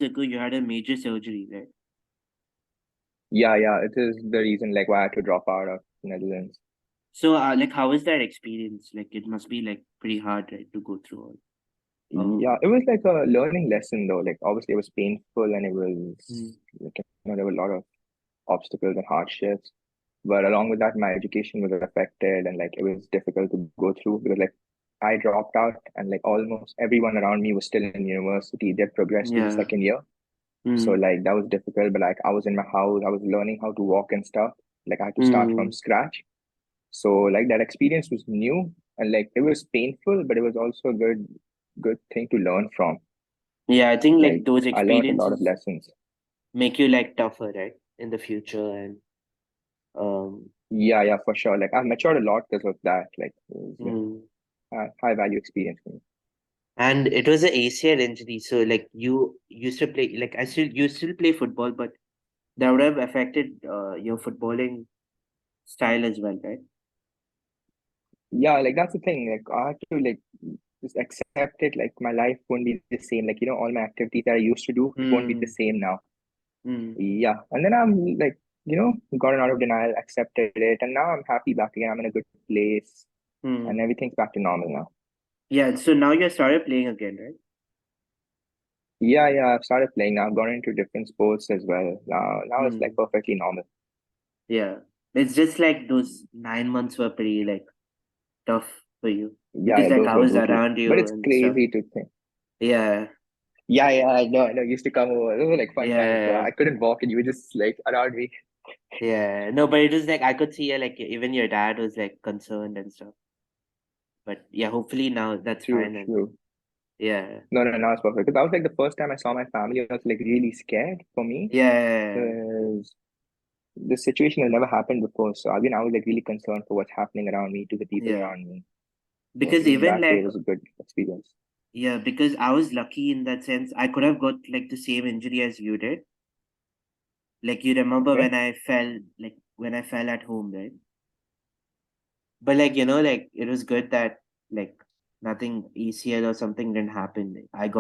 ago you had a major surgery, right? Yeah, it is the reason like why I had to drop out of Netherlands. So, like, how was that experience? Like, it must be like pretty hard, right, to go through all. Yeah, it was like a learning lesson though. Like obviously it was painful and it Mm, was like there were a lot of obstacles and hardships. But along with that, my education was affected and like it was difficult to go through because like I dropped out and like almost everyone around me was still in university. They progressed to the yeah. second year. So Mm, like that was difficult. But like I was in my house, I was learning how to walk and stuff. Like I had to start from mm. scratch. So like that experience was new and like it was painful, but it was also a good thing to learn from. Yeah, I think like Like those I learned a lot of experiences lessons. make you like tougher, right, in the future, and um, Yeah, for sure. Like I've matured a lot because of that. Like it was mm. a high value experience for me. And it was an ACL injury, so like you used to play, like you still play football, but that would have affected your footballing style as well, right? Yeah, like that's the thing. Like I had to like just accept it. Like my life won't be the same. Like all my activities that I used to do, it won't be the Mm, same now. mm. Yeah, and then I'm like gotten out of denial, accepted it, and now I'm happy back again. I'm in a good place, and Mm. everything's back to normal now. Yeah, so now you started playing again, right? Yeah, I've started playing now. I've gone into different sports as well. Now it's like Mm. perfectly normal. Yeah. It's just like those 9 months were pretty like tough for you because Yeah, like those I were was brutal. around But you it's and stuff. crazy to think. Yeah. Yeah, I know. Used to come over. Those were like fun times. So Yeah. I couldn't walk and you were just like around me. Yeah. No, but it was like I could see like even your dad was like concerned and stuff. But yeah, hopefully now that's True, fine and true. yeah. No, now it's perfect. Because that was like the first time I saw my family. I was like really scared for me Yeah. because this situation has never happened before. So again, I was like really concerned for what's happening around me to the people Yeah. around me. So Because in even that way, like it was a good experience. yeah, because I was lucky in that sense. I could have got like the same injury as you did. Like you remember Okay. when I fell at home, right? But like like it was good that like nothing ACL or something didn't happen. Like,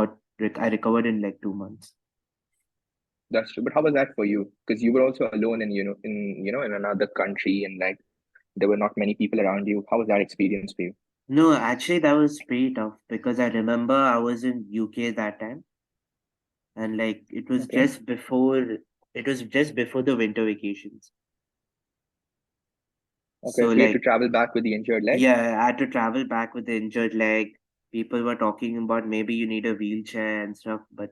I recovered in like 2 months. That's true. But how was that for you? Because you were also alone in in another country and like there were not many people around you. How was that experience for you? No, actually that was pretty tough because I remember I was in UK that time and like Okay. it was just before the winter vacations. Okay. So So you had to like travel back with the injured leg. yeah, I had to travel back with the injured leg. People were talking about maybe you need a wheelchair and stuff, but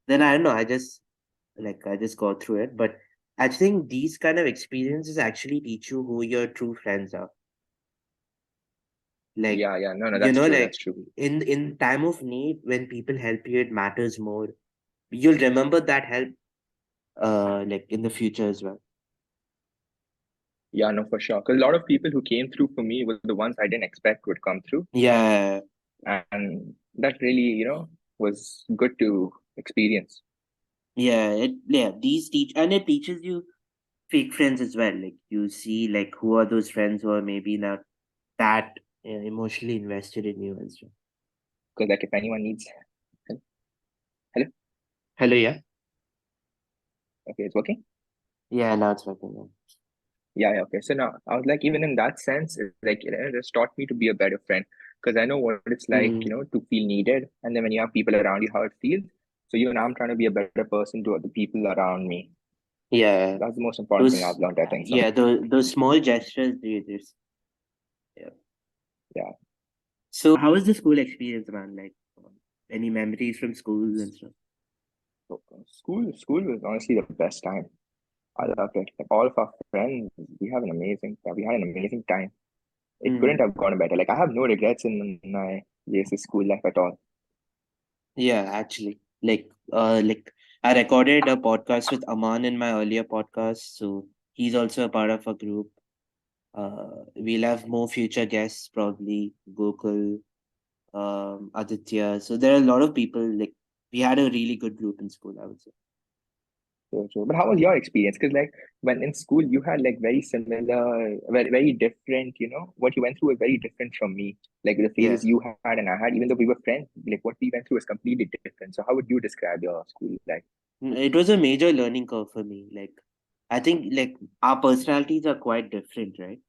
then I don't know, I just got through it. But I think these kind of experiences actually teach you who your true friends are. Like, Yeah. No, that's true. like That's true. in time of need, when people help you, it matters more. You'll remember that help like in the future as well. Yeah, no, for sure. Because a lot of people who came through for me were the ones I didn't expect would come through. Yeah, And that really, was good to experience. these teach and it teaches you fake friends as well. Like you see like who are those friends who are maybe not that emotionally invested in you and stuff. Because like if anyone needs hello, Hello, yeah. okay, it's working. Yeah, now it's working now. Yeah, okay. So now I was like, even in that sense, it's like it has taught me to be a better friend because I know what it's like, Mm, to feel needed, and then when you have people around you, how it feels. So even I'm trying to be a better person to other people around me. yeah, That's the most important thing those I've learned, I think so. yeah, those small gestures they just yeah. Yeah. So how was the school experience, man? Like any memories from school and stuff? So school was honestly the best time. I Mm. loved it. Like all of our friends, we had an amazing time. It couldn't Mm. have gone better. Like I have no regrets in my JC school life at all. Yeah, actually, like I recorded a podcast with Aman in my earlier podcast, so he's also a part of a group. We'll have more future guests, probably Gokul, Aditya. So there are a lot of people. Like we had a really good group in school, I would say. So true. But how was your experience? Because like when in school you had like very similar, very different. What you went through was very different from me. Like the Yeah. phases you had and I had, even though we were friends, like what we went through was completely different. So how would you describe your school life? It was a major learning curve for me. Like, I think like our personalities are quite different, right?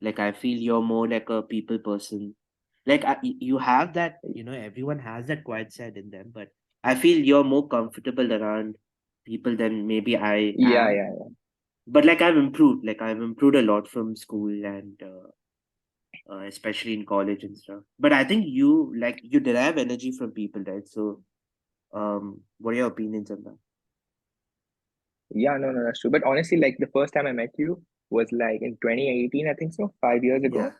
Like, I feel you're more like a people person. Like, you have that, everyone has that quiet side in them, but I feel you're more comfortable around people than maybe I Yeah, am. yeah, But like, I've improved. Like, I've improved a lot from school and especially in college and stuff. But I think you derive energy from people, right? So, what are your opinions on that? yeah. No, no, that's true. But honestly, like the first time I met you was like in 2018, I think so, 5 years Yeah, ago.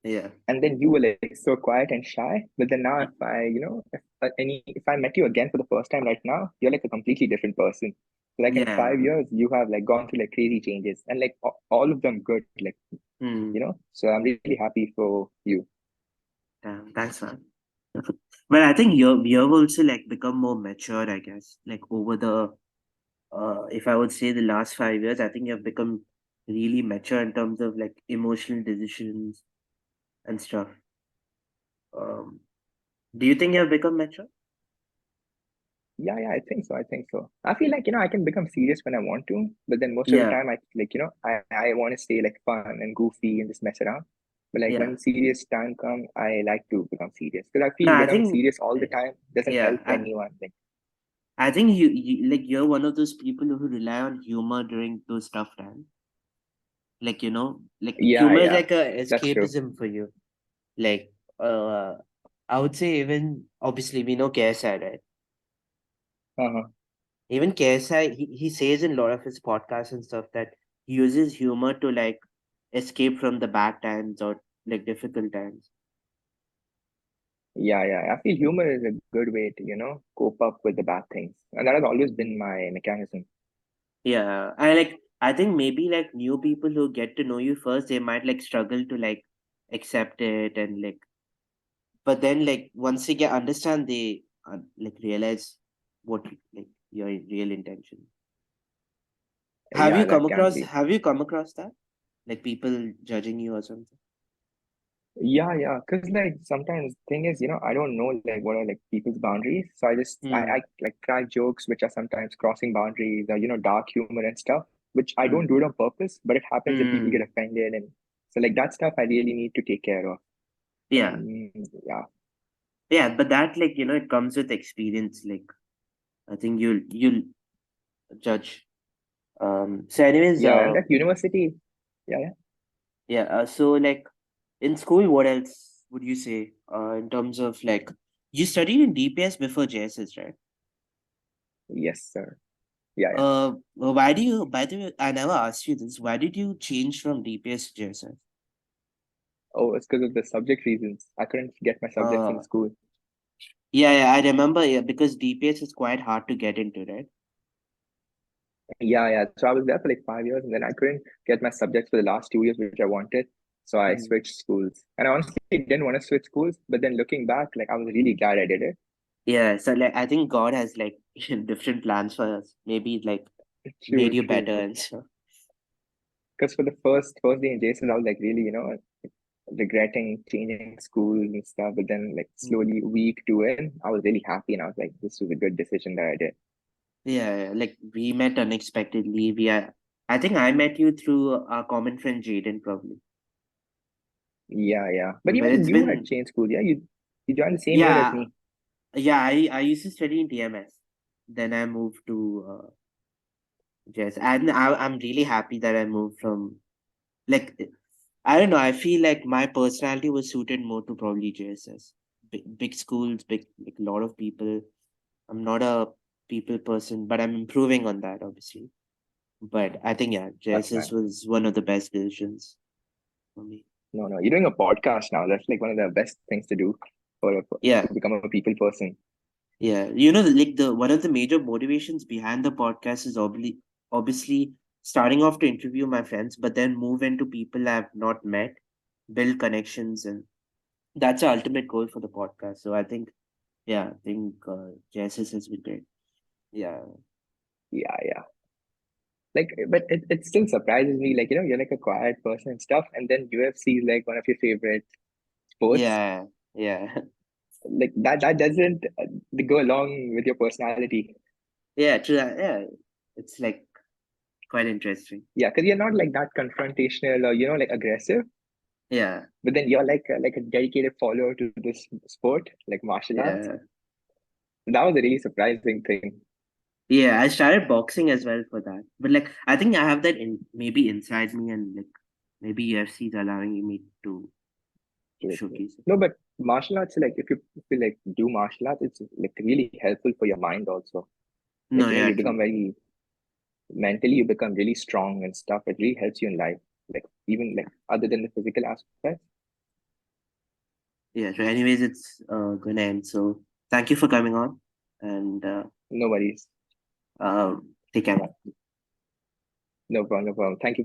yeah. And then you were like so quiet and shy. But then now, if I, if I met you again for the first time right now, you're like a completely different person. Like in Yeah. 5 years, you have like gone through like crazy changes, and like all of them good. Like Hmm. so I'm really happy for you. Damn, thanks, man. But I think you've also like become more mature, I guess. Like over the if I would say the last 5 years, I think you've become really mature in terms of like emotional decisions and stuff. Um, do you think you've become mature? Yeah, yeah, I think so. I think so. I feel like I can become serious when I want to, but then most of the Yeah, time, I like I want to stay like fun and goofy and just mess around. But like yeah. when serious time comes, I like to become serious because I No, feel I becoming think serious all the time doesn't yeah, help anyone. Like I think you like you're one of those people who rely on humor during those tough times. Like like yeah, humor is yeah, like a that's true. escapism for you. Like I would say even obviously we know KSI, right? Uh-huh. Even KSI, he says in a lot of his podcasts and stuff that he uses humor to like escape from the bad times or like difficult times. Yeah, yeah. I feel humor is a good way to cope up with the bad things, and that has always been my mechanism. Yeah, I think maybe like new people who get to know you first, they might like struggle to like accept it and like, but then like once they get understand, they like realize what like your real intention. Yeah, that can be. Have you come across that? Like people judging you or something? Yeah, yeah. Because like sometimes thing is, I don't know like what are like people's boundaries. So I Hmm. like crack jokes which are sometimes crossing boundaries or dark humor and stuff, which I don't Hmm. do it on purpose, but it happens and people get Hmm. offended, and so like that stuff I really need to take care of. Yeah. And yeah, Yeah, but that like it comes with experience. Like I think you'll judge. So anyways, yeah, and that university, yeah, yeah. yeah. So like in school, what else would you say? In terms of like you studied in DPS before JSS, right? Yes, sir. Yeah, yeah. Why do you? By the way, I never asked you this. Why did you change from DPS to JSS? Oh, it's because of the subject reasons. I couldn't get my subjects in Uh, school. yeah, yeah, I remember. Yeah, because DPS is quite hard to get into, right? Yeah, yeah. So I was there for like 5 years, and then I couldn't get my subjects for the last 2 years, which I wanted. So I Mm. switched schools. And I honestly didn't want to switch schools, but then looking back, like I was really glad I did it. Yeah, so like I think God has like different plans for us. Maybe like True, made you better true. and so. Because for the first day in Jason, I was like really, regretting changing schools and stuff. But then like Mm. slowly week two in, I was really happy, and I was like, this was a good decision that I did. Yeah, yeah, like we met unexpectedly. I think I met you through our common friend Jaden, probably. Yeah, yeah. But But even it's you had been, changed school, yeah? You joined the same year as yeah, me. yeah. I used to study in TMS. Then I moved to JS, and I'm really happy that I moved from like I don't know. I feel like my personality was suited more to probably JSS. Big schools, big like a lot of people. I'm not a people person, but I'm improving on that, obviously. But I think yeah, That's JSS nice. was one of the best decisions for me. No, no, you're doing a podcast now. That's like one of the best things to do Yeah, to become a people person. yeah. Like the one of the major motivations behind the podcast is obviously starting off to interview my friends, but then move into people I've not met, build connections, and that's the ultimate goal for the podcast. So I think, yeah, I think JSS has been great. Yeah, Yeah, yeah. but it still surprises me. Like, you're like a quiet person and stuff, and then UFC is like one of your favorite sports. Yeah, yeah, Like that doesn't go along with your personality. yeah, true. Yeah, it's like quite interesting. Yeah, because you're not like that confrontational or like aggressive, Yeah, but then you're like a dedicated follower to this sport, like martial arts. yeah, That was a really surprising thing. yeah. I started boxing as well for that, but like I think I have that in maybe inside me, and like maybe UFC is allowing me to True, true. showcase it. No, but martial arts, like if you like do martial arts, it's like really helpful for your mind also. No, Like, yeah, you become true. very mentally, you become really strong and stuff. It really helps you in life. Like, even like other than the physical aspect. Yeah. So, anyways, it's gonna end. So, thank you for coming on, and No worries. uh, take care. No problem, no problem. Thank you for